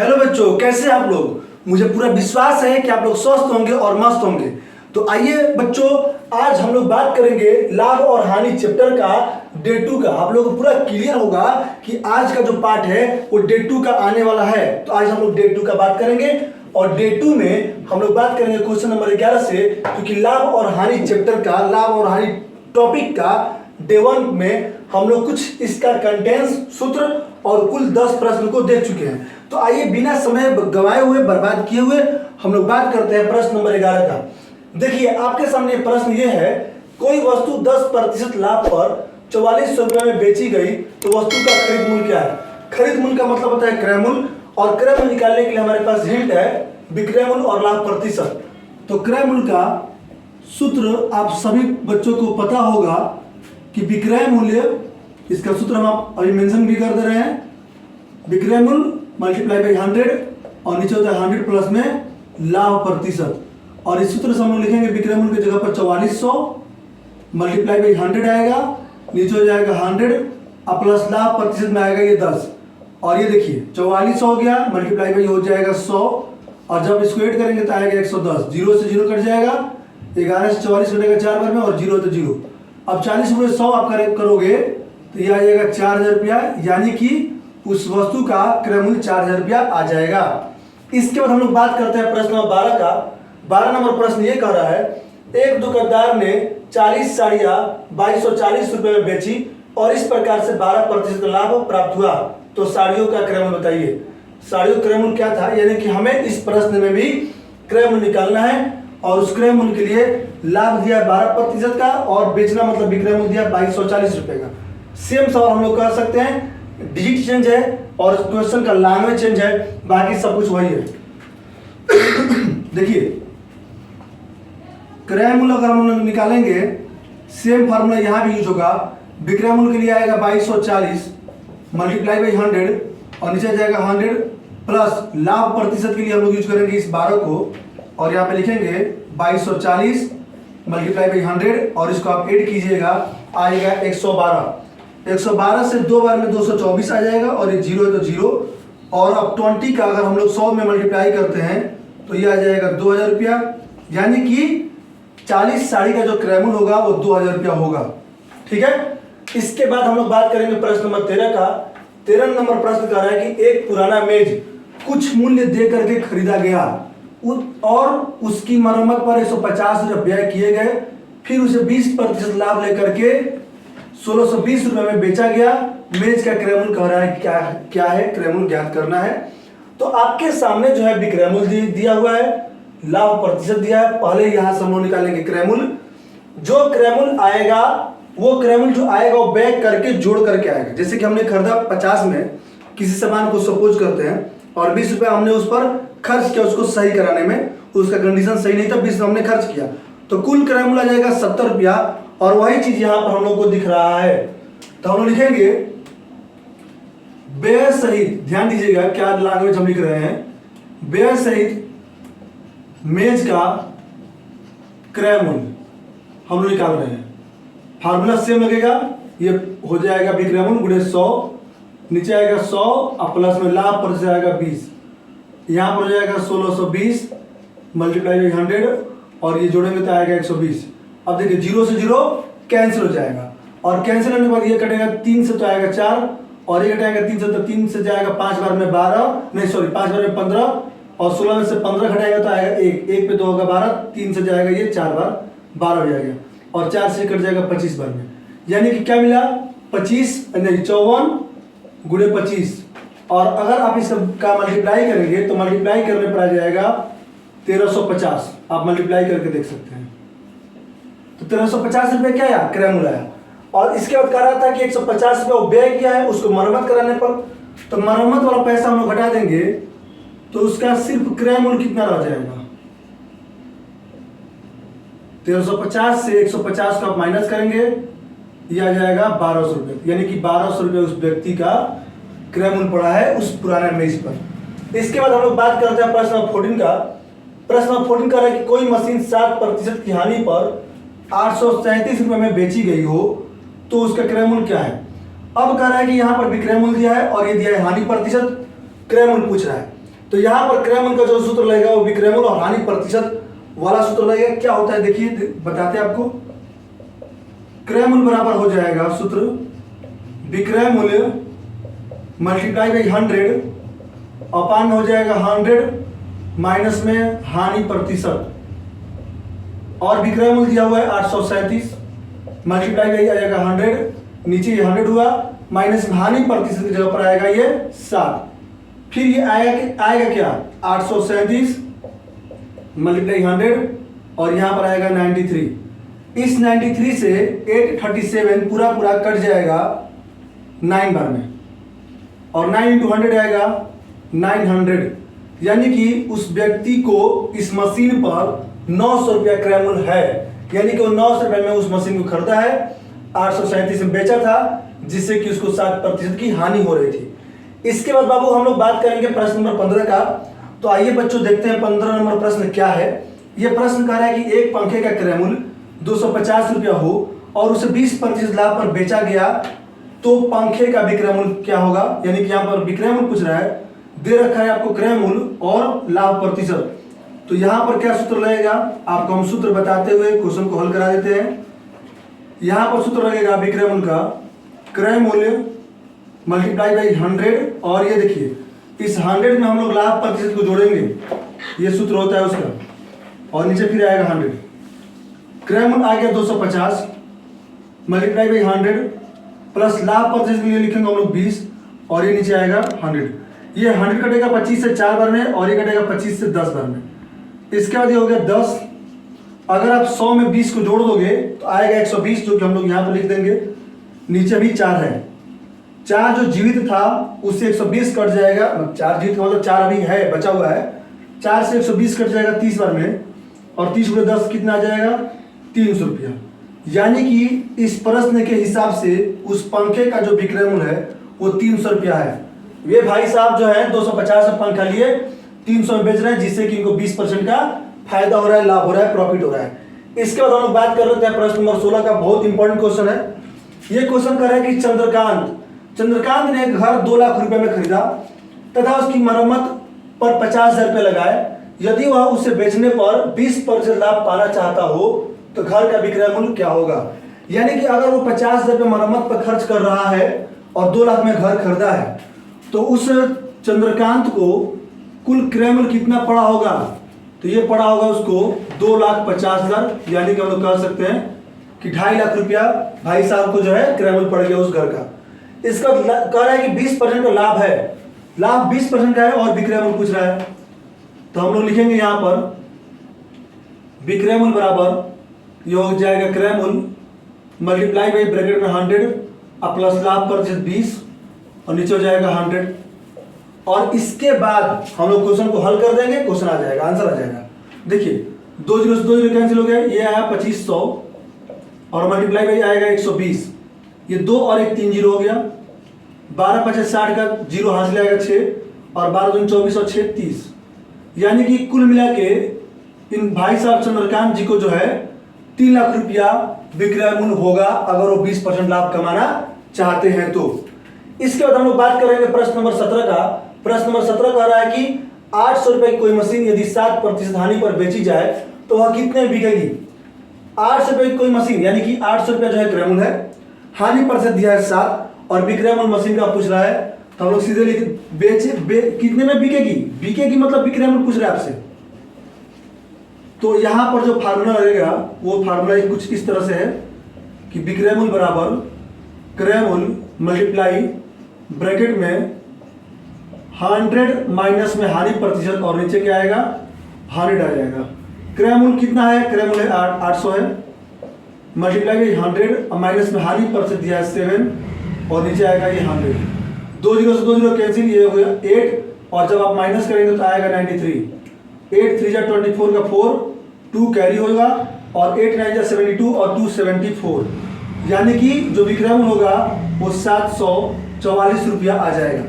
Hello बच्चों, कैसे आप लोग। मुझे पूरा विश्वास है कि आप लोग स्वस्थ होंगे और मस्त होंगे। तो आइए बच्चों, आज हम लोग बात करेंगे लाभ और हानि चैप्टर का डे 2 का। आप लोगों को पूरा क्लियर होगा कि आज का जो पार्ट है वो डे 2 का आने वाला है। तो आज हम लोग डे 2 का बात करेंगे और डे 2 में हम लोग बात करेंगे क्वेश्चन नंबर 11 से, क्योंकि लाभ और हानि चैप्टर का, लाभ और हानि टॉपिक का डे 1 में हम लोग कुछ इसका कंटेंट्स, सूत्र और कुल 10 प्रश्न को देख चुके हैं। तो आइए बिना समय गंवाए हुए, बर्बाद किए हुए हम लोग बात करते हैं प्रश्न नंबर 11 का। देखिए आपके सामने प्रश्न ये है, कोई वस्तु 10% लाभ पर 4400 रुपये में बेची गई तो वस्तु का खरीद मूल्य क्या है। खरीद मूल्य का मतलब होता है क्रय मूल्य, और क्रय मूल्य निकालने के लिए हमारे पास हिंट है विक्रय मूल्य और लाभ प्रतिशत। तो क्रय मूल्य का सूत्र आप सभी बच्चों को पता होगा कि विक्रय मूल्य, इसका सूत्र हम आप अभी मेंशन भी कर दे रहे हैं, विक्रय मूल्य मल्टीप्लाई बाई 100 और नीचे होता है 100 प्लस में लाभ प्रतिशत। और इस सूत्र से हम लोग लिखेंगे विक्रय मूल्य की जगह पर 4400 मल्टीप्लाई बाई 100 आएगा, नीचे हो जाएगा 100 और प्लस लाभ प्रतिशत में आएगा ये 10। और ये देखिए 4400 हो गया, मल्टीप्लाई बाई हो जाएगा 100, और जब इसको ऐड करेंगे तो आएगा 110। 0 से 0 कट जाएगा, 11 से 44 कटेगा 4 बार में, और 0 तो 0। अब 40 रुपये 100 आप करोगे तो ये आ जाएगा 4000 रुपया, यानी कि उस वस्तु का क्रय मूल्य 4000 रुपया आ जाएगा। इसके बाद हम लोग बात करते हैं प्रश्न नंबर 12 का। 12 नंबर प्रश्न ये कह रहा है, एक दुकानदार ने 40 साड़ियाँ 2240 रुपये में बेची और इस प्रकार से 12% लाभ प्राप्त हुआ, तो साड़ियों का क्रय मूल्य बताइए। साड़ियों का क्रय मूल्य क्या था, यानी कि हमें इस प्रश्न में भी क्रय मूल्य निकालना है, और उस क्रय मूल्य के लिए लाभ दिया 12% का और बेचना मतलब विक्रय मूल्य दिया 2240 रुपये का। सेम सवाल हम लोग कर सकते हैं, डिजिट चेंज है और क्वेश्चन का लैंग्वेज चेंज है, बाकी सब कुछ वही है। देखिए क्रय मूल्य अगर हम लोग निकालेंगे, सेम फार्मूला यहाँ भी यूज होगा। विक्रय मूल्य के लिए आएगा 2240 मल्टीप्लाई बाई 100 और नीचे जाएगा 100 प्लस लाभ प्रतिशत के लिए हम लोग यूज करेंगे इस 12 को, और यहाँ पे लिखेंगे 2240 मल्टीप्लाई बाई 100 और इसको आप ऐड कीजिएगा, आएगा 112। 112 से 2 बार में 224 आ जाएगा, और ये 0 है तो 0। और अब 20 का अगर हम लोग 100 में मल्टीप्लाई करते हैं तो ये आ जाएगा 2000 रुपया, यानी कि 40 साड़ी का जो क्रय मूल्य होगा वो 2000 रुपया होगा। ठीक है। इसके बाद हम लोग बात करेंगे प्रश्न नंबर 13 का। 13 नंबर प्रश्न कह रहा है कि एक पुराना मेज कुछ मूल्य दे करके खरीदा गया और उसकी मरम्मत पर 150 रुपये किए गए, फिर उसे 20% लाभ लेकर के 1620 रुपये में बेचा गया। मेज का क्रय मूल्य कह रहा है क्या है, क्रय मूल्य ज्ञात करना है। तो आपके सामने जो है विक्रय मूल्य दिया हुआ है, लाभ प्रतिशत दिया है। पहले यहां से हम लोग निकालेंगे क्रय मूल्य। जो क्रय मूल्य आएगा, वो क्रय मूल्य जो आएगा वो बैक करके जोड़ करके आएगा। जैसे कि हमने खरीदा 50 में किसी सामान को सपोज करते हैं, और 20 रुपये हमने उस पर खर्च किया उसको सही कराने में, उसका कंडीशन सही नहीं था, 20 हमने खर्च किया, तो कुल क्रय मूल्य आ जाएगा 70 रुपया। और वही चीज यहां पर हम लोग को दिख रहा है, तो हम लोग लिखेंगे व्यय सहित, ध्यान दीजिएगा क्या लैंग्वेज हम लिख रहे हैं, व्यय सहित मेज का क्रय मूल्य हम लोग निकाल रहे हैं। फार्मूला सेम लगेगा, ये हो जाएगा विक्रय मूल्य गुणे 100, नीचे आएगा 100 और प्लस में लाभ प्रतिशत आएगा 20, यहाँ पर हो जाएगा 1620 मल्टीप्लाई बाई 100 और ये जोड़ेंगे तो आएगा 120। अब देखिए 0 से 0 कैंसिल हो जाएगा, और कैंसिल होने के बाद ये कटेगा 3 से तो आएगा 4, और ये कटेगा 3 से तो 3 से जाएगा 5 बार में 12, नहीं सॉरी 5 बार में 15, और 16 में से 15 घटाएगा तो आएगा 1 पे तो होगा 12, 3 से जाएगा ये 4 बार 12 हो जाएगा, और 4 से कट जाएगा 25 बार में, यानी कि क्या मिला 54 गुणे 25। और अगर आप इसका मल्टीप्लाई करेंगे तो मल्टीप्लाई करने पर आ जाएगा 1350। आप मल्टीप्लाई करके देख सकते हैं, तो 1350 रुपये क्या आया, क्रय मूल्य आया। और इसके बाद कह रहा था कि 150 रुपये व्यय किया है उसको मरम्मत कराने पर, तो मरम्मत वाला पैसा हम लोग घटा देंगे तो उसका सिर्फ क्रय मूल्य कितना रह जाएगा, 1350 से 150 का आप माइनस करेंगे, ये आ जाएगा 1200 रुपये, यानी कि 1200 रुपये उस व्यक्ति का क्रय मूल्य पड़ा है उस पुराने मेज पर। इसके बाद हम लोग बात करते हैं प्रश्न नंबर 14 का। प्रश्न नंबर 14 कह रहा है कि कोई मशीन 7% की हानि पर 837 रुपये में बेची गई हो तो उसका क्रय मूल्य क्या है। अब कह रहा है कि यहाँ पर विक्रय मूल्य दिया है और ये दिया है हानि प्रतिशत, क्रय मूल्य पूछ रहा है। तो यहाँ पर क्रय मूल्य का जो सूत्र लगेगा वो विक्रय मूल्य और हानि प्रतिशत वाला सूत्र लगेगा। क्या होता है देखिए, बताते हैं आपको। क्रय मूल्य बराबर हो जाएगा सूत्र विक्रय मूल्य मल्टीप्लाई बाई 100 अपान हो जाएगा 100 माइनस में हानि प्रतिशत, और विक्रय मूल्य दिया हुआ है 837 मल्टीप्लाई बाई आएगा 100, नीचे ये 100 हुआ माइनस में हानि प्रतिशत की जगह पर आएगा ये 7। फिर ये आएगा क्या 837 मल्टीप्लाई 100 और यहाँ पर आएगा 93। इस 93 से 837 पूरा पूरा कट जाएगा 9 बार में, और 9 इंटू 100 आएगा 900, यानी कि उस व्यक्ति को इस मशीन पर 900 रुपया क्रय मूल्य है, यानी कि वो 900 रुपये में उस मशीन को खरीदा है, 837 में बेचा था, जिससे कि उसको 7% की हानि हो रही थी। इसके बाद बाबू हम लोग बात करेंगे प्रश्न नंबर 15 का। तो आइए बच्चों देखते हैं 15 नंबर प्रश्न क्या है। यह प्रश्न कह रहा है कि एक पंखे का क्रय मूल्य 250 रुपया हो और उसे 20% लाभ पर बेचा गया, तो पंखे का विक्रय मूल्य क्या होगा। यानी कि यहाँ पर विक्रय मूल्य पूछ रहा है, दे रखा है आपको क्रय मूल्य और लाभ प्रतिशत। तो यहाँ पर क्या सूत्र लगेगा, आपको हम सूत्र बताते हुए क्वेश्चन को हल करा देते हैं। यहाँ पर सूत्र लगेगा विक्रय मूल्य का क्रय मूल्य मल्टीप्लाई बाई 100, और ये देखिए इस 100 में हम लोग लाभ प्रतिशत को जोड़ेंगे, ये सूत्र होता है उसका, और नीचे फिर आएगा 100। क्रय मूल्य आ गया 250 मल्टीप्लाई बाई 100 प्लस लाभ प्रतिशत के लिए लिखेंगे हम लोग 20, और ये नीचे आएगा 100। ये 100 कटेगा 25 से 4 बार में, और ये कटेगा 25 से 10 बार में। इसके बाद ये हो गया 10। अगर आप 100 में 20 को जोड़ दोगे तो आएगा 120, जो कि हम लोग यहाँ पर लिख देंगे। नीचे भी 4 है, 4 जो जीवित था उससे 120 कट जाएगा, 4 जीवित मतलब 4 अभी है बचा हुआ है, 4 से 120 कट जाएगा 30 बार में, और 30 गुणे 10 कितना आ जाएगा 300 रुपया। यानी कि इस प्रश्न के हिसाब से उस पंखे का जो विक्रय मूल्य है वो 300 रुपया है। वे भाई साहब जो है 250 में पंखा लिए 300 में बेच रहे हैं, जिससे कि इनको 20% का फायदा हो रहा है, लाभ हो रहा है, प्रॉफिट हो रहा है। इसके बाद हम लोग बात कर लेते हैं प्रश्न नंबर 16 का। बहुत इंपॉर्टेंट क्वेश्चन है। ये क्वेश्चन कर रहा है कि चंद्रकांत ने घर 2 लाख रुपए में खरीदा तथा उसकी मरम्मत पर 50,000 रुपये लगाए। यदि वह उसे बेचने पर 20% लाभ पाना चाहता हो तो घर का विक्रय मूल्य क्या होगा। यानी कि अगर वो 50,000 रुपये मरम्मत पर खर्च कर रहा है और 2 लाख में घर खरीदा है, तो उस चंद्रकांत को कुल क्रय मूल्य कितना पड़ा होगा। तो ये पड़ा होगा उसको 2,50,000, यानी कि हम लोग कह सकते हैं कि 2.5 लाख रुपया भाई साहब को जो है क्रय मूल्य पड़ गया उस घर का। इसका कह रहा है कि 20% का लाभ है, लाभ 20% का है और विक्रय मूल्य पूछ रहा है। तो हम लोग लिखेंगे यहाँ पर विक्रय मूल्य बराबर ये हो जाएगा क्रय मूल्य मल्टीप्लाई बाई ब्रैकेट में 100 और प्लस लाभ प्रतिशत 20, और नीचे हो जाएगा 100। और इसके बाद हम लोग क्वेश्चन को हल कर देंगे, क्वेश्चन आ जाएगा, आंसर आ जाएगा। देखिए 2 0 से 2 0 कैंसिल हो गया, ये आया 2500 और मल्टीप्लाई बाई आएगा 120, ये 2 और 1 3 0 हो गया। 12 50 60 का 0 हासिल आएगा 6, और 12 दूनी 24 और 6 30। यानी कि कुल मिला के इन भाई साहब चंद्रकांत जी को जो है 3 लाख रुपया विक्रय मूल्य होगा, अगर वो 20% लाभ कमाना चाहते हैं तो। इसके बाद हम लोग बात करेंगे प्रश्न नंबर 17 का। प्रश्न नंबर 17 कह रहा है कि 800 रुपए की कोई मशीन यदि 7% हानि पर बेची जाए तो वह कितने में बिकेगी। 800 रुपए की कोई मशीन, यानी कि 800 रुपया जो है क्रय मूल्य है, हानि प्रतिशत दिया है 7, और विक्रय मूल्य मशीन का पूछ रहा है। तो हम लोग सीधे लिख कितने में बिकेगी मतलब विक्रय मूल्य पूछ रहा है आपसे। तो यहाँ पर जो फार्मूला लगेगा वो फार्मूला कुछ इस तरह से है कि विक्रय मूल्य बराबर क्रय मूल्य मल्टीप्लाई ब्रैकेट में 100 माइनस में हानि प्रतिशत, और नीचे क्या आएगा 100 आ जाएगा। क्रय मूल्य कितना है, क्रय मूल्य 800 है, मल्टीप्लाई बाई 100 और माइनस में हानि प्रतिशत दिया है 7, और नीचे आएगा ये 100। 2 0 से 2 0 कैंसिल, ये हो गया 8, और जब आप माइनस करेंगे तो आएगा 93। 8 3 जा 24 का 4, 2 कैरी होगा, और 8 9 जा 72 और 2 74, यानी कि जो विक्रय मूल्य होगा वो 744 रुपया आ जाएगा।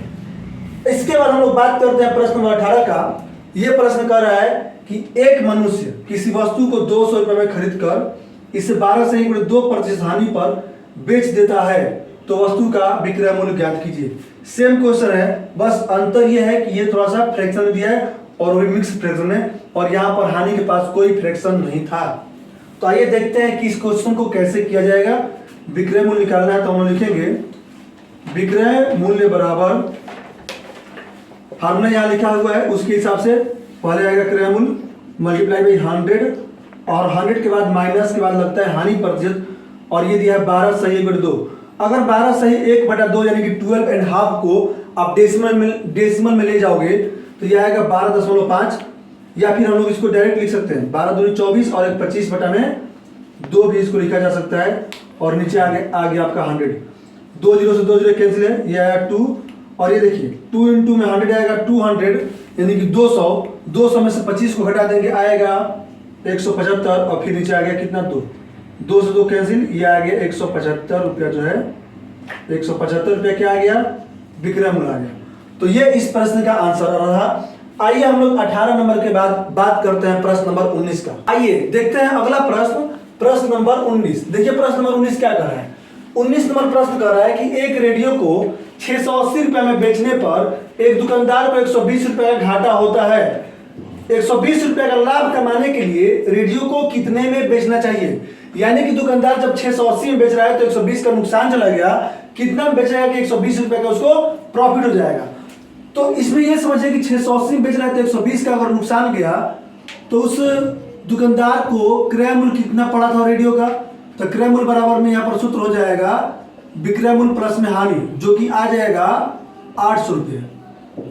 इसके बाद हम लोग बात करते हैं प्रश्न नंबर 18 का। यह प्रश्न कर रहा है कि एक मनुष्य किसी वस्तु को 200 रुपये में खरीद कर इसे 12 से 2% हानि पर बेच देता है, तो तो वस्तु का विक्रय मूल्य ज्ञात कीजिए। सेम क्वेश्चन है, बस अंतर यह है कि ये थोड़ा सा फ्रैक्शन दिया है और वो मिक्स फ्रैक्शन है, और यहाँ पर हानि के पास कोई फ्रैक्शन नहीं था। तो आइए देखते हैं कि इस क्वेश्चन को कैसे किया जाएगा। विक्रय मूल्य निकालना है तो हम लिखेंगे विक्रय मूल्य बराबर, हमने यहाँ लिखा हुआ है उसके हिसाब से पहले आएगा क्रय मूल्य मल्टीप्लाई बाई 100, और 100 के बाद माइनस के बाद लगता है हानि प्रतिशत, और ये दिया है 12 सही 1/2। अगर 12 सही 1/2 यानी कि 12.5 को आप डेसिमल में ले जाओगे तो ये आएगा 12.5, या फिर हम लोग इसको डायरेक्ट लिख सकते हैं 12 दूनी 24 और 25/2 भी इसको लिखा जा सकता है, और नीचे आ गया आपका 100। 2 0 से 2 0 कैंसिल है, ये आया 2, और ये देखिए 2 × में 100 आएगा 200 यानी कि 200 में से 25 को घटा देंगे आएगा 175, और फिर नीचे आ गया कितना 2 से 2 कैंसिल, ये आ गया 175 रुपया, जो है 175 रुपया क्या आ गया, विक्रय मूल्य आ गया। तो ये इस प्रश्न का आंसर रहा। आइए हम लोग 18 नंबर के बाद बात करते हैं प्रश्न नंबर 19 का। आइए देखते हैं अगला प्रश्न नंबर 19। देखिए प्रश्न नंबर 19 क्या कर रहा है। 19 नंबर प्रश्न कर रहा है कि एक रेडियो को 680 रुपए में बेचने पर एक दुकानदार को 120 रुपए का घाटा होता है। 120 रुपए का लाभ कमाने के लिए रेडियो को कितने में बेचना चाहिए? यानी कि दुकानदार जब 680 में बेच रहा है तो 120 का नुकसान चला गया, कितना में बेचेगा कि 120 रुपए का उसको प्रॉफिट हो जाएगा। तो इसमें यह समझिए कि 680 में बेच रहा है तो 120 का अगर नुकसान गया तो उस दुकानदार को क्रय मूल्य कितना पड़ा था रेडियो का, तो क्रय मूल्य बराबर में यहाँ पर सूत्र हो जाएगा विक्रय मूल्य प्लस में हानि, जो कि आ जाएगा 800 रुपये।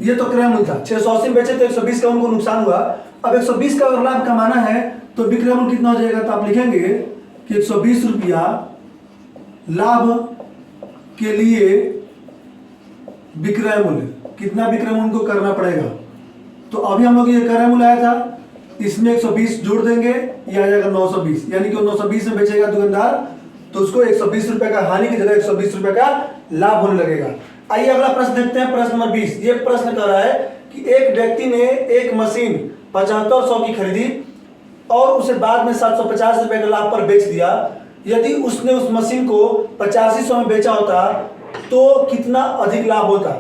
ये तो क्रय मूल्य था, 680 में बेचे तो 120 का उनको नुकसान हुआ। अब 120 का अगर लाभ कमाना है तो विक्रय मूल्य कितना हो जाएगा, तो आप लिखेंगे कि 120 रुपया लाभ के लिए विक्रय मूल्य, कितना विक्रय मूल्य को करना पड़ेगा। तो अभी हम लोग ये क्रय मूल्य आया था, इसमें 120 जोड़ देंगे, ये आ जाएगा 920, यानी कि 920 में बेचेगा दुकानदार तो उसको 120 रुपए का हानि की जगह 120 रुपए का लाभ होने लगेगा। आइए अगला प्रश्न देखते हैं, प्रश्न नंबर 20। ये प्रश्न कर रहा है कि एक व्यक्ति ने एक मशीन 7500 की खरीदी और उसे बाद में 750 रुपए के लाभ पर बेच दिया। यदि उसने उस मशीन को 8500 में बेचा होता तो कितना अधिक लाभ होता?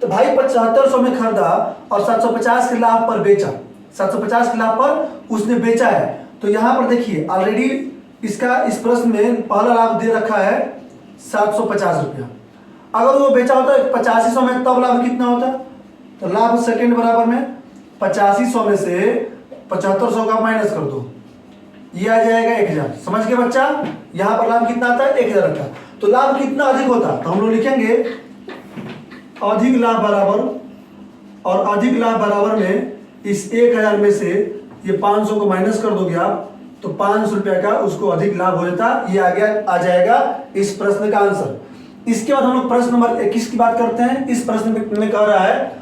तो भाई 7500 में खरीदा और 750 के लाभ पर बेचा, 750 के लाभ पर उसने बेचा है। तो यहाँ पर देखिए ऑलरेडी इसका इस प्रश्न में पहला लाभ दे रखा है 750 रुपया। अगर वो बेचा होता 8500 में तब लाभ कितना होता? तो लाभ सेकंड बराबर में 8500 में से 7500 का माइनस कर दो, ये आ जाएगा 1000। समझ गए बच्चा? यहाँ पर लाभ कितना आता है? 1000 आता है। तो लाभ कितना अधिक होता? तो हम लोग लिखेंगे अधिक लाभ बराबर, और अधिक लाभ बराबर में इस 1000 में से ये 500 को माइनस कर दोगे आप तो 500 रुपया का उसको अधिक लाभ हो जाता। ये आ जाएगा इस प्रश्न का आंसर। इसके बाद हम लोग प्रश्न नंबर 21 की बात करते हैं। इस प्रश्न में कह रहा है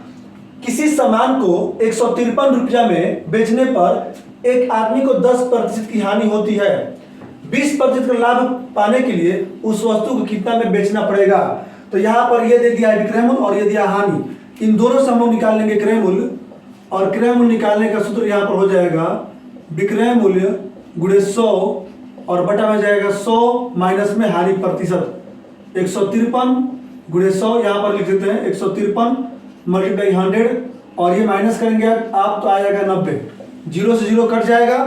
किसी सामान को 153 रुपया में बेचने पर एक आदमी को 10% की हानि होती है। 20% का लाभ पाने के लिए उस वस्तु को कितना में बेचना पड़ेगा? तो यहाँ पर ये दे दिया है विक्रय मूल्य और ये दिया हानि। इन दोनों से हम लोग निकाल लेंगे क्रय मूल्य, और क्रय मूल्य निकालने का सूत्र यहाँ पर हो जाएगा विक्रय मूल्य गुणे 100 और बटा में जाएगा 100 माइनस में हानि प्रतिशत। 153 गुणे 100 यहाँ पर लिख देते हैं 153 मल्टीप्लाई 100, और ये माइनस करेंगे आप तो आ जाएगा 90। 0 से 0 कट जाएगा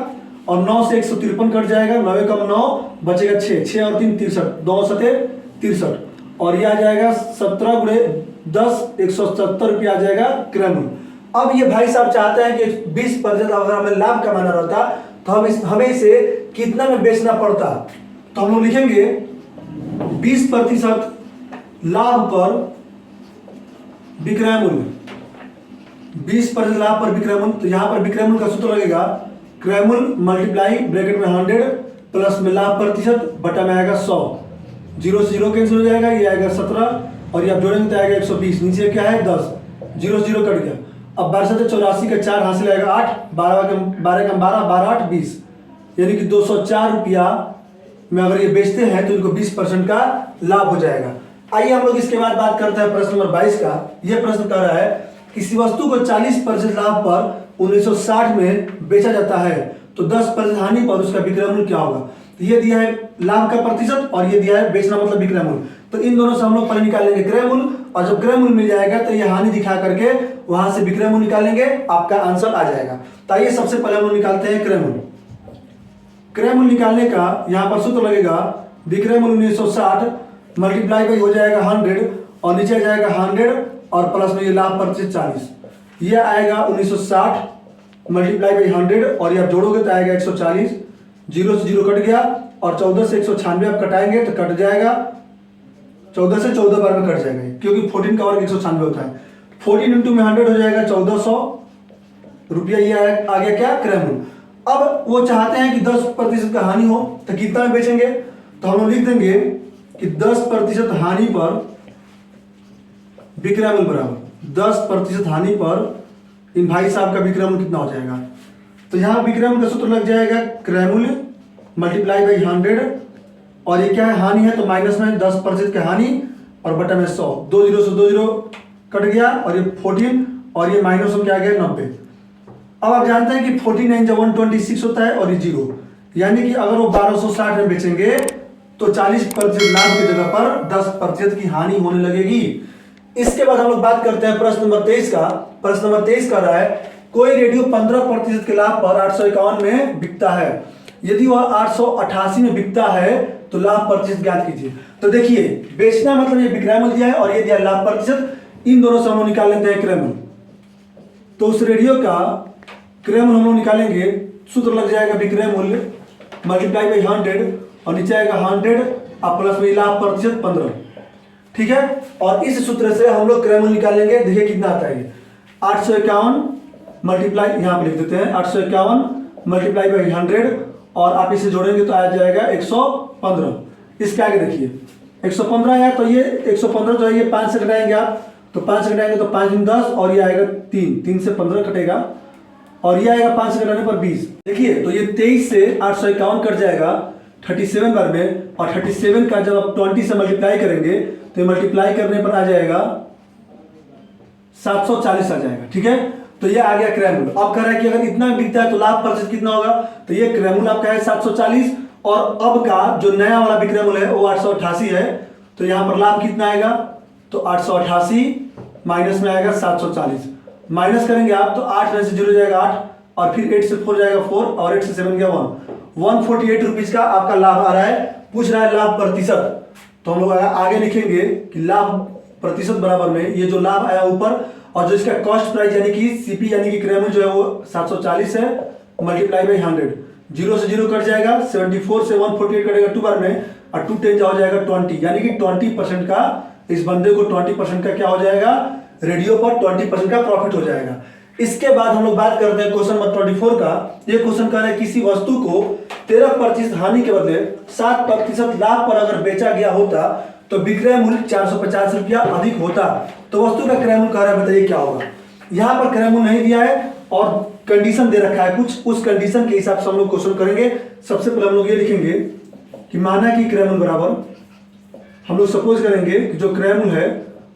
और 9 से 153 कट जाएगा, 9 कम 9 बचेगा 6, 6 और 3 63, 2 सते 63, और ये आ जाएगा 17 गुणे 10 170 रुपया आ जाएगा क्रय मूल्य। अब ये भाई साहब चाहते हैं कि 20% अगर हमें लाभ कमाना रहता तो हमें इसे कितना में बेचना पड़ता? तो हम लोग लिखेंगे 20% लाभ पर विक्रय मूल्य, 20% लाभ पर विक्रय मूल्य। तो यहाँ पर विक्रय मूल्य का सूत्र लगेगा क्रय मूल्य मल्टीप्लाई ब्रैकेट में 100 प्लस में लाभ प्रतिशत बटा में आएगा 100। 0 से 0 कैंसिल हो जाएगा, ये आएगा 17 और ये आप जोड़ेंगे तो आएगा 120। नीचे क्या है 10, 0 से 0 कट गया। अब 12 से 84 का 4 हासिल आएगा 8, 12 का 12, 12 8 20, यानी कि 204 रुपया में अगर ये बेचते हैं तो इनको 20% का लाभ हो जाएगा। आइए हम लोग इसके बाद बात करते हैं प्रश्न नंबर 22 का। यह प्रश्न कर रहा है किसी वस्तु को 40% लाभ पर 1960 में बेचा जाता है तो 10% हानि पर उसका विक्रय मूल्य क्या होगा? ये दिया है लाभ का प्रतिशत और ये दिया है बेचना मतलब विक्रय मूल्य। तो इन दोनों से हम लोग पहले निकालेंगे क्रय मूल्य, और जब क्रय मूल्य मिल जाएगा तो ये हानि दिखा करके वहां से विक्रय मूल्य निकालेंगे, आपका आंसर आ जाएगा। तो आइए सबसे पहले हम लोग निकालते हैं क्रय मूल्य। क्रय मूल्य निकालने का यहाँ पर सूत्र लगेगा विक्रय मूल्य 1960 मल्टीप्लाई बाई हो जाएगा 100 और नीचे आ जाएगा 100 और प्लस में ये लाभ प्रतिशत 40, ये आएगा 1960 मल्टीप्लाई बाई 100 और ये आप जोड़ोगे तो आएगा 140, 0 से 0 कट गया और 14 से 196 आप कटाएंगे तो कट जाएगा, 14 से 14 बार में कट जाएगा क्योंकि 14 का वर्ग 196 होता है। 14 इंटू में 100 हो जाएगा 1400 रुपया, ये आ गया क्या क्रय मूल्य। अब वो चाहते हैं कि 10% का हानि हो तो कितना में बेचेंगे, तो हम लोग लिख देंगे कि 10% हानि पर विक्रय मूल्य बराबर 10% हानि पर इन भाई साहब का विक्रय मूल्य कितना हो जाएगा। तो यहाँ विक्रय मूल्य का सूत्र लग जाएगा क्रय मूल्य मल्टीप्लाई बाई 100 और ये क्या है हानि है तो माइनस में 10% की हानि और बटा में 100, 2 0 से 2 0 कट गया और ये 14 और ये माइनस में क्या आ गया 90। अब आप जानते हैं कि 49 जब 126 होता है और ये 0, यानी कि अगर वो 1260 में बेचेंगे तो 40% लाभ की जगह पर 10% की हानि होने लगेगी। इसके बाद हम लोग बात करते हैं प्रश्न नंबर 23 का। प्रश्न नंबर 23 कर रहा है कोई रेडियो 15% के लाभ पर 851 में बिकता है, यदि वह 888 में बिकता है तो लाभ प्रतिशत ज्ञात कीजिए। तो देखिए बेचना मतलब ये विक्रय मूल्य दिया है और ये दिया लाभ प्रतिशत, इन दोनों से हम लोग निकाल लेते हैं क्रय मूल्य। तो उस रेडियो का क्रय मूल्य हम लोग निकालेंगे, सूत्र लग जाएगा विक्रय मूल्य मल्टीप्लाई बाई 100 और नीचे आएगा 100 और प्लस में लाभ प्रतिशत 15, ठीक है। और इस सूत्र से हम लोग क्रय मूल्य निकालेंगे, देखिए कितना आता है 851 मल्टीप्लाई, यहाँ पे लिख देते हैं 851 मल्टीप्लाई बाई 100 और आप इसे जोड़ेंगे तो आ जाएगा 115। इसके आगे देखिए 115 है तो ये 115 जो है ये 5 से घटाएंगे आप, तो 5 से घटाएंगे तो 5 में 10 और ये आएगा 3 से 15 कटेगा और ये आएगा 5 से घटाने पर 20। देखिए तो ये 23 से 851 कट जाएगा 37 बार में, और 37 का जब आप 20 से मल्टीप्लाई करेंगे तो मल्टीप्लाई करने पर आ जाएगा 740 आ जाएगा, ठीक है। तो ये आ गया क्रय मूल्य। अब कह रहा है कि अगर इतना बिकता है तो लाभ प्रतिशत कितना होगा, तो ये क्रय मूल्य आपका है 740 और अब का जो नया वाला विक्रय मूल्य है वो 888 है, तो यहाँ पर लाभ कितना आएगा तो 888 माइनस में आएगा 740, माइनस करेंगे आप तो 8 में से 0 जाएगा 8 और फिर 8 से 4 जाएगा 4 और 8 से 7 गया 148 रुपीज का आपका लाभ आ रहा है। पूछ रहा है लाभ प्रतिशत, तो हम लोग आगे लिखेंगे कि लाभ प्रतिशत बराबर में ये जो लाभ आया ऊपर और जो इसका कॉस्ट प्राइस यानी कि सीपी यानी कि क्रय मूल्य जो है वो 740 है मल्टीप्लाई बाई 100, 0 से 0 कट जाएगा, 74 से 148 कटेगा 2 बार में और 2 10 हो जाएगा 20, यानी कि 20% का इस बंदे को 20% का क्या हो जाएगा, रेडियो पर 20% का प्रॉफिट हो जाएगा। इसके बाद हम लोग बात करते हैं क्वेश्चन नंबर 24 का। ये क्वेश्चन कह रहा है किसी वस्तु को 13% हानि के बदले 7% लाभ पर अगर बेचा गया होता तो विक्रय मूल्य 450 रुपया अधिक होता, तो वस्तु का क्रय मूल्य कह रहा है, बताइए क्या होगा। यहाँ पर क्रय मूल्य नहीं दिया है और कंडीशन दे रखा है कुछ, उस कंडीशन के हिसाब से हम लोग क्वेश्चन करेंगे। सबसे पहले हम लोग ये लिखेंगे कि माना कि क्रय मूल्य बराबर हम लोग सपोज करेंगे कि जो क्रय मूल्य है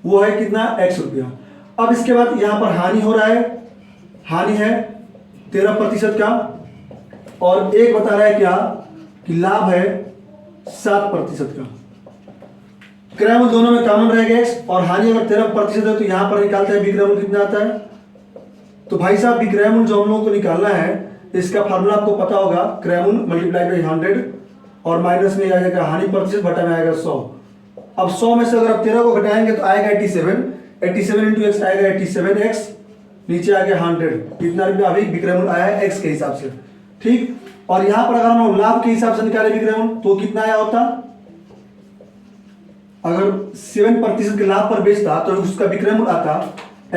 वो है कितना x रुपया। अब इसके बाद यहाँ पर हानि हो रहा है, हानि है 13% का और एक बता रहा है क्या कि लाभ है 7% का। क्रय मूल्य दोनों में कॉमन रहेगा x और हानि अगर 13% है तो यहाँ पर निकालते हैं विक्रय मूल्य कितना आता है। तो भाई साहब विक्रय मूल्य जो हम लोगों को निकालना है इसका फार्मूला आपको पता होगा, क्रय मूल्य मल्टीप्लाई बाई 100 और माइनस में आ जाएगा हानि प्रतिशत बटा में आएगा 100। अब 100 में से अगर आप 13 को घटाएंगे तो आएगा 87 इंटू एक्स आएगा 87x, नीचे आ गया 100, कितना रुपया अभी विक्रय मूल्य आया है x के हिसाब से, ठीक। और यहाँ पर अगर हम लाभ के हिसाब से निकाले विक्रय मूल्य तो कितना आया होता, अगर 7% के लाभ पर बेचता तो उसका विक्रय मूल्य आता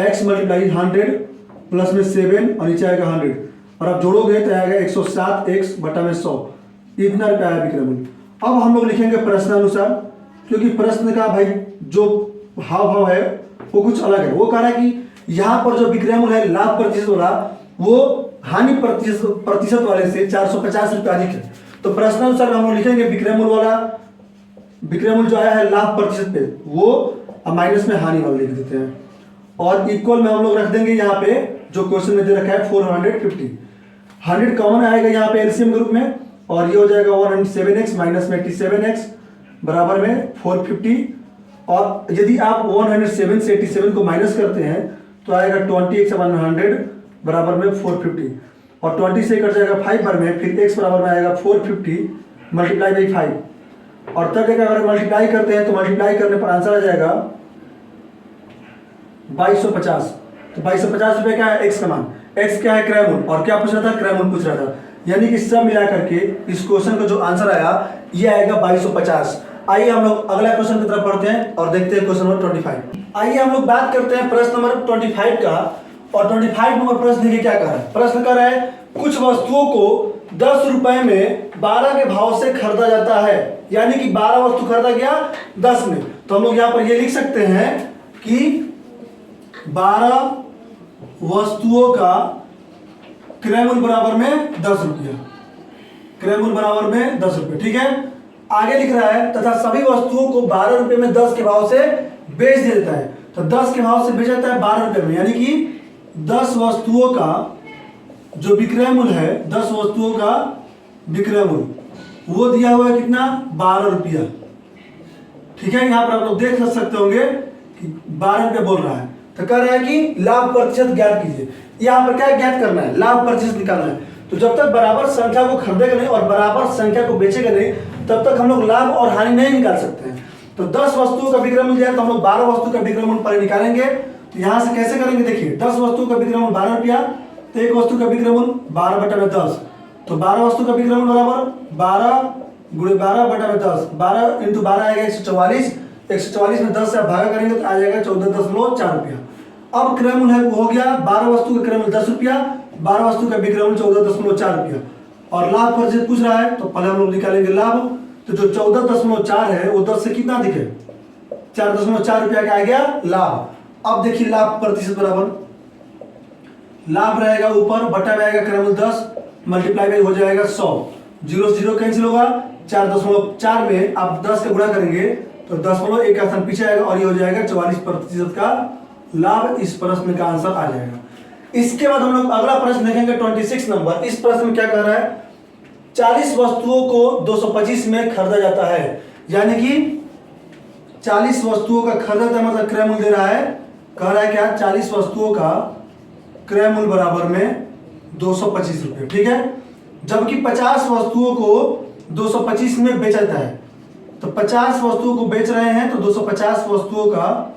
x मल्टीप्लाई 100 प्लस में 7 और नीचे आएगा 100 और आप जोड़ोगे तो आएगा 107x बटा में 100, इतना रुपया आया विक्रय मूल्य। अब हम लोग लिखेंगे प्रश्नानुसार, क्योंकि प्रश्न का भाई जो हाव भाव है वो कुछ अलग है। वो कह रहा है कि यहाँ पर जो विक्रय मूल्य है लाभ प्रतिशत वाला वो हानि प्रतिशत वाले से 450 रुपये अधिक है। तो प्रश्नानुसार हम लोग लिखेंगे विक्रय मूल्य वाला, विक्रय मूल्य जो आया है लाभ प्रतिशत पे वो माइनस में हानि वाला लिख देते हैं और इक्वल में हम लोग रख देंगे यहाँ पे जो क्वेश्चन में दे रखा है 450। 100 कॉमन आएगा यहाँ पे एलसीएम ग्रुप में और ये हो जाएगा 107x माइनस में 87x बराबर में 450। और यदि आप 107 से 87 को माइनस करते हैं तो आएगा 20x/100 बराबर में 450। और 20 से कट जाएगा 5 बार में, फिर x बराबर में आएगा 450 मल्टीप्लाई बाई 5। और तब देखा अगर मल्टीप्लाई करते हैं तो मल्टीप्लाई करने पर आंसर आ जाएगा 2250। तो 2250 रुपये क्या है? x का मान। x क्या है? क्रय मूल्य। और क्या पूछ रहा था? क्रय मूल्य पूछ रहा था। यानी कि सब मिला करके इस क्वेश्चन का जो आंसर आया ये आएगा 2250। आइए हम लोग अगला क्वेश्चन की तरफ पढ़ते हैं और देखते हैं क्वेश्चन नंबर 25। आइए हम लोग बात करते हैं प्रश्न नंबर 25 का। और 25 नंबर प्रश्न देखिए क्या कह रहा है। प्रश्न कह रहा है कुछ वस्तुओं को 10 रुपए में 12 के भाव से खरीदा जाता है। यानी कि 12 वस्तु खरीदा गया 10 में। तो हम लोग यहाँ पर ये लिख सकते हैं कि 12 वस्तुओं का क्रय मूल्य बराबर में 10 रुपया। क्रय मूल्य बराबर में 10 रुपये। ठीक है, आगे लिख रहा है तथा सभी वस्तुओं को 12 रुपये में 10 के भाव से बेच देता है। तो 10 के भाव से बेच देता है 12 रुपये में, यानी कि 10 वस्तुओं का जो विक्रय मूल्य है, 10 वस्तुओं का विक्रय मूल्य वो दिया हुआ है कितना? 12 रुपया। ठीक है, यहाँ पर आप लोग देख सकते होंगे कि 12 रुपये बोल रहा है। तो कह रहा है कि लाभ प्रतिशत ज्ञात कीजिए। यहाँ पर क्या ज्ञात करना है? लाभ प्रतिशत निकालना है। तो जब तक बराबर संख्या को खरीदेगा नहीं और बराबर संख्या को बेचेगा नहीं तब तक हम लोग लाभ और हानि नहीं निकाल सकते हैं। तो 10 वस्तुओं का विक्रय मूल्य दिया तो हम लोग 12 वस्तु का विक्रय मूल्य पहले निकालेंगे। तो यहाँ से कैसे करेंगे? देखिए 10 वस्तुओं का विक्रय मूल्य 12 रुपया, तो एक वस्तु का विक्रय मूल्य 12/10। तो 12 वस्तु का विक्रय मूल्य बराबर 12 × 12/10। 12 × 12 आएगा 144। 144 में 10 से आप भागा करेंगे तो आ जाएगा 14.4 रुपया। अब क्रय मूल्य है वो हो गया 12 वस्तु का क्रय मूल्य 10 रुपया, 12 वस्तु का विक्रय मूल्य 14.4 रुपया। और लाभ प्रतिशत पूछ रहा है तो पहले हम लोग निकालेंगे लाभ। तो जो 14.4 है वो 10 से कितना दिखे? 4.4 रुपया का आ गया लाभ। अब देखिए लाभ प्रतिशत बराबर लाभ रहेगा ऊपर, बटा में आएगा क्रय मूल्य 10 मल्टीप्लाई में हो जाएगा 100। 0 से 0 कैंसिल होगा, 4.4 में आप 10 का गुणा करेंगे तो 10.1 का स्थान पीछे आएगा और ये हो जाएगा 44% का लाभ। इस प्रश्न का आंसर आ जाएगा। इसके बाद हम लोग अगला प्रश्न देखेंगे 26 नंबर। इस प्रश्न में क्या कह रहा है? 40 वस्तुओं को 225 में खरीदा जाता है। यानी कि 40 वस्तुओं का खरीदा मतलब क्रय मूल्य दे रहा है। कह रहा है क्या? 40 वस्तुओं का क्रय मूल्य बराबर में 225 रुपये। ठीक है, जबकि 50 वस्तुओं को 225 में बेचा जाता है। तो 50 वस्तुओं को बेच रहे हैं तो 250 वस्तुओं का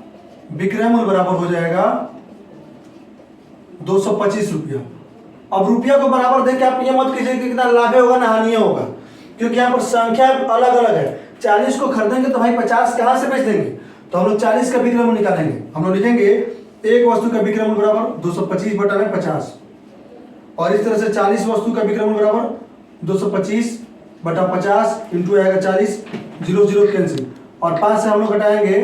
विक्रय मूल्य बराबर हो जाएगा 225 रुपया। अब रुपया को बराबर देके आप ये मत कीजिए कि कितना लाभ होगा ना हानि होगा, क्योंकि यहाँ पर संख्या अलग अलग है। 40 को खरीदेंगे तो भाई 50 कहाँ से बेच देंगे? तो हम लोग 40 का विक्रय मूल्य निकालेंगे। हम लोग लिखेंगे एक वस्तु का विक्रय मूल्य बराबर 225/50। और इस तरह से 40 वस्तु का विक्रय मूल्य बराबर 225/50 इंटू आएगा 40। 0 0 कैंसिल और 5 से हम लोग घटाएंगे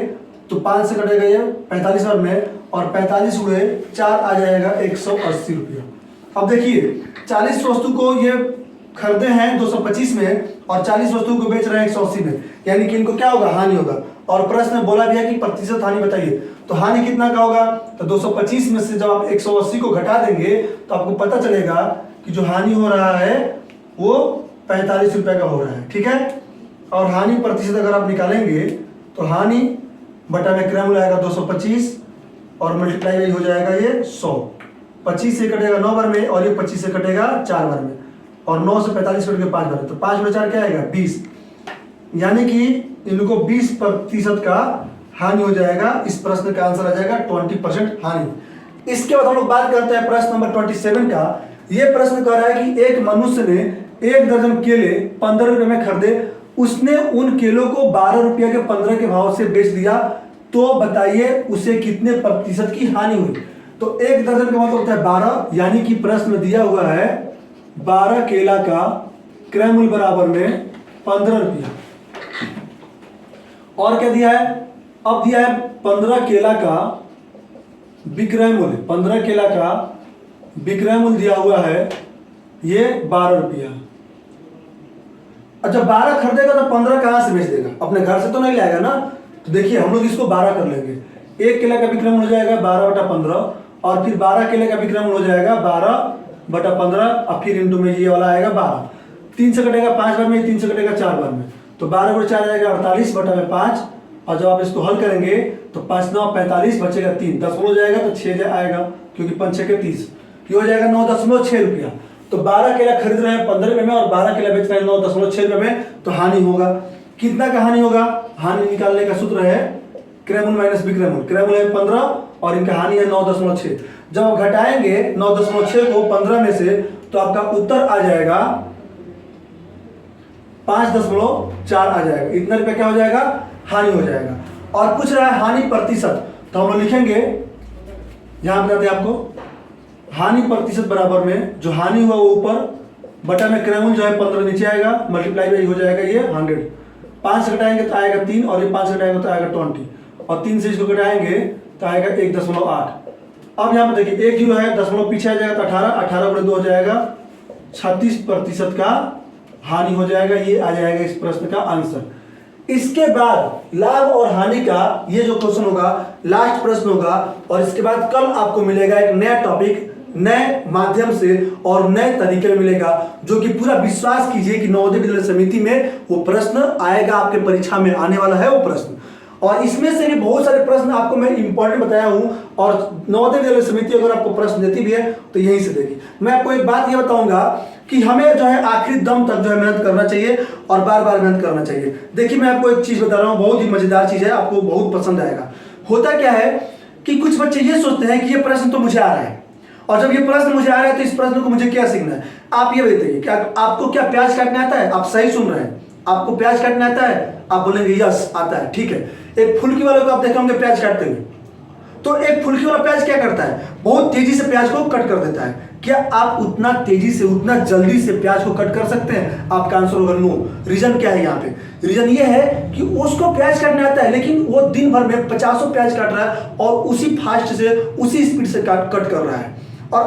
तो 5 से कटेगा ये 45 बार में और 45 हुए 4 आ जाएगा 180 रुपया। अब देखिए 40 वस्तु को ये खरीदे हैं 225 में और 40 वस्तु को बेच रहे हैं 180 में, यानी कि इनको क्या होगा? हानि होगा। और प्रश्न में बोला भी है कि प्रतिशत हानि बताइए। तो हानि कितना का होगा? तो 225 में से जब आप 180 को घटा देंगे तो आपको पता चलेगा कि जो हानि हो रहा है वो 45 रुपये का हो रहा है। ठीक है, और हानि प्रतिशत अगर आप निकालेंगे तो हानि बटा में क्रय मूल्य आएगा 225 और मल्टीप्लाई हो जाएगा ये 100। 25 से कटेगा 9 बार में और ये 25 से कटेगा 4 बार में और 9 से 45 कटेगा 5 बार में। तो 5 में 4 क्या आएगा? 20। यानी कि इनको 20% का हानि हो जाएगा। इस प्रश्न का आंसर आ जाएगा 20% हानि। इसके बाद हम लोग बात करते हैं प्रश्न नंबर 27 का। ये प्रश्न कह रहा है कि एक मनुष्य ने 1 दर्जन केले 15 रुपये में खरीदे, उसने उन केलों को 12 रुपये के 15 के भाव से बेच दिया, तो बताइए उसे कितने प्रतिशत की हानि हुई? तो 1 दर्जन का मतलब होता है 12, यानी कि प्रश्न में दिया हुआ है 12 केला का क्रय मूल्य बराबर में 15 रुपया। और क्या दिया है? अब दिया है 15 केला का विक्रय मूल्य। 15 केला का विक्रय मूल्य दिया हुआ है ये 12 रुपया। अच्छा 12 खरीदेगा तो 15 कहां से बेच देगा? अपने घर से तो नहीं लाएगा ना। तो देखिए हम लोग इसको 12 कर लेंगे। 1 केला का विक्रय मूल्य हो जाएगा 12/15 और फिर 12 केले का विक्रय मूल्य हो जाएगा 12/15 और फिर इंटू में ये वाला आएगा 12। 3 से कटेगा 5 बार में, 3 से कटेगा 4 बार में, तो 12 गुणे 4 आएगा 48 बटा में 5, और जब आप इसको हल करेंगे तो 5 9 45 बचेगा 3, 10 हो जाएगा तो 6 आएगा, क्योंकि 5 6 के 30, ये हो जाएगा 9.6 रुपया। तो 12 केला खरीद रहे हैं 15 रुपये में और 12 केला बेच रहे हैं 9.6 रुपये में, तो हानि होगा। कितना का हानि होगा? हानि निकालने का सूत्र है क्रय मूल्य माइनस विक्रय मूल्य। क्रय मूल्य है 15 और इनका हानि है 9.6। जब आप घटाएंगे 9.6 को 15 में से, तो आपका उत्तर आ जाएगा 5.4 आ जाएगा। इतना रुपया क्या हो जाएगा? हानि हो जाएगा। और पूछ रहा है हानि प्रतिशत, तो हम लोग लिखेंगे, यहां बताते हैं आपको, हानि प्रतिशत बराबर में जो हानि हुआ वो ऊपर, बटा में क्रय मूल्य जो है 15 नीचे आएगा, मल्टीप्लाई बाई हो जाएगा ये 100। 5 से घटाएंगे तो आएगा 3, और ये 5 से घटाएंगे तो आएगा 20, और 3 से इसको घटाएंगे तो आएगा 1.8। अब यहाँ पर देखिए 1 जीरो है, दशमलव पीछे आ जाएगा तो 18, 18 गुणे 2 हो जाएगा 36% का हानि हो जाएगा। ये आ जाएगा इस प्रश्न का आंसर। इसके बाद लाभ और हानि का ये जो क्वेश्चन होगा लास्ट प्रश्न होगा, और इसके बाद कल आपको मिलेगा एक नया टॉपिक, नए माध्यम से और नए तरीके में मिलेगा, जो कि पूरा विश्वास कीजिए कि नवोदय विद्यालय समिति में वो प्रश्न आएगा, आपके परीक्षा में आने वाला है वो प्रश्न। और इसमें से भी बहुत सारे प्रश्न आपको मैं इंपॉर्टेंट बताया हूं, और नवोदय विद्यालय समिति अगर आपको प्रश्न देती भी है तो यहीं से देगी। मैं आपको एक बात ये बताऊंगा कि हमें जो है आखिरी दम तक जो है मेहनत करना चाहिए और बार बार मेहनत करना चाहिए। देखिए मैं आपको एक चीज बता रहा हूँ, बहुत ही मजेदार चीज है, आपको बहुत पसंद आएगा। होता क्या है कि कुछ बच्चे ये सोचते हैं कि ये प्रश्न तो मुझे आ रहा है, और जब ये प्रश्न मुझे आ रहा है तो इस प्रश्न को मुझे क्या सीखना है। आप ये बताइए, क्या आपको क्या प्याज काटना आता है? आप सही सुन रहे हैं, आपको प्याज काटना आता है? आप बोलेंगे यस आता है, ठीक है। एक फुल्की वाले को आप देखे होंगे प्याज काटते हुए, तो एक फुल्की वाला प्याज क्या करता है? बहुत तेजी से प्याज को कट कर देता है। क्या आप उतना तेजी से, उतना जल्दी से प्याज को कट कर सकते हैं? आपका आंसर होगा नो। रीजन क्या है यहाँ पे? रीजन ये है कि उसको प्याज काटना आता है, लेकिन वो दिन भर में 50 प्याज काट रहा है और उसी फास्ट से, उसी स्पीड से कट कर रहा है, और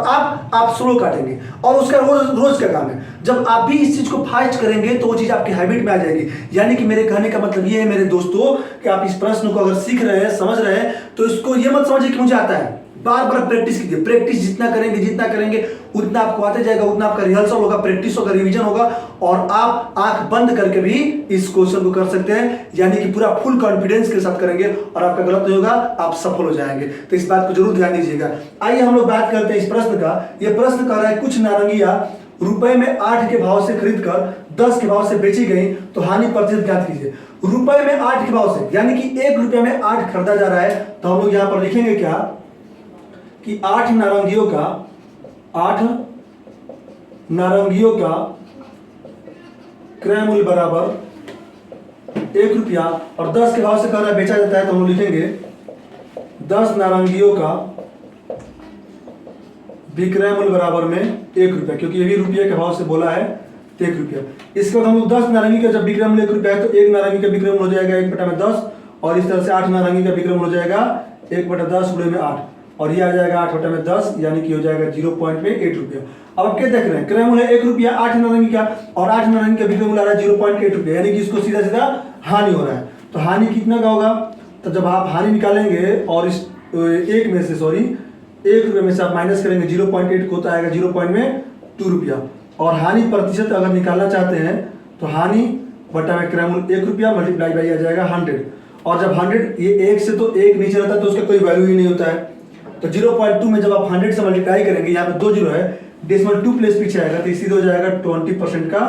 आप स्लो काटेंगे, और उसका रोज का काम है। जब आप भी इस चीज को फास्ट करेंगे तो वो चीज आपकी हैबिट में आ जाएगी। यानी कि मेरे कहने का मतलब ये है मेरे दोस्तों कि आप इस प्रश्न को अगर सीख रहे हैं, समझ रहे हैं, तो इसको ये मत समझिए कि मुझे आता है। बार बार प्रैक्टिस कीजिए। प्रैक्टिस जितना करेंगे उतना आपको आते जाएगा, उतना आपका रिहर्सल होगा, प्रैक्टिस होगा, रिवीजन होगा, और आप आंख बंद करके भी इस क्वेश्चन को कर सकते हैं। यानी कि पूरा फुल कॉन्फिडेंस के साथ करेंगे और आपका गलत नहीं होगा, आप सफल हो जाएंगे। तो इस बात को जरूर ध्यान दीजिएगा। आइए हम लोग बात करते हैं इस प्रश्न का। यह प्रश्न कह रहा है कुछ नारंगियां रुपए में 8 के भाव से खरीदकर 10 के भाव से बेची गई, तो हानि प्रतिशत ज्ञात कीजिए। रुपए में 8 के भाव से, यानी कि 1 रुपये में 8 खरीदा जा रहा है, तो हम लोग यहां पर लिखेंगे क्या कि 8 नारंगियों का क्रय मूल्य बराबर 1 रुपया, और 10 के भाव से कह रहा है बेचा जाता है, तो हम लिखेंगे 10 नारंगियों का विक्रय मूल्य बराबर में 1 रुपया, क्योंकि ये भी रुपये के भाव से बोला है, 1 रुपया। इसके बाद हम लोग 10 नारंगी का जब विक्रय मूल्य 1 रुपया है, तो 1 नारंगी का विक्रय मूल्य हो जाएगा 1/10, और इस तरह से 8 नारंगी का विक्रय मूल्य हो जाएगा 1/10 गुणे में 8, और ये आ जाएगा 8/10, यानी कि हो जाएगा 0.8 रुपया। अब आप क्या देख रहे हैं, क्रय मूल्य 1 रुपया 8 नारंगी का, और 8 नारंगी का विक्रय मूल्य आ रहा है 0.8 रुपया, यानी कि इसको सीधा सीधा हानि हो रहा है। तो हानि कितना का होगा? तो जब आप हानि निकालेंगे और इस 1 रुपये में से आप माइनस करेंगे 0.8 को, तो आएगा 0.2 रुपया। और हानि प्रतिशत अगर निकालना चाहते हैं तो हानि बटा में क्रय मूल्य 1 रुपया मल्टीप्लाई बाई आ जाएगा 100, और जब 100 ये 1 से तो 1 नीचे रहता है तो उसका कोई वैल्यू ही नहीं होता है। तो 0.2 में जब आप 100 से मल्टीप्लाई करेंगे, यहाँ पे 2 जीरो है, डेसिमल 2 प्लेस पीछे आएगा, तो इसी हो जाएगा 20% का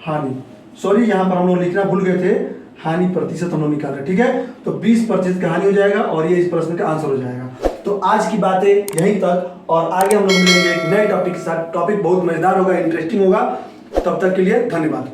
हानि। सॉरी, यहाँ पर हम लोग लिखना भूल गए थे, हानि प्रतिशत हम लोग निकाल रहे, ठीक है। तो 20% का हानि हो जाएगा, और ये इस प्रश्न का आंसर हो जाएगा। तो आज की बातें यहीं तक, और आगे हम लोग मिलेंगे एक नए टॉपिक के साथ। टॉपिक बहुत मजेदार होगा, इंटरेस्टिंग होगा। तब तक के लिए धन्यवाद।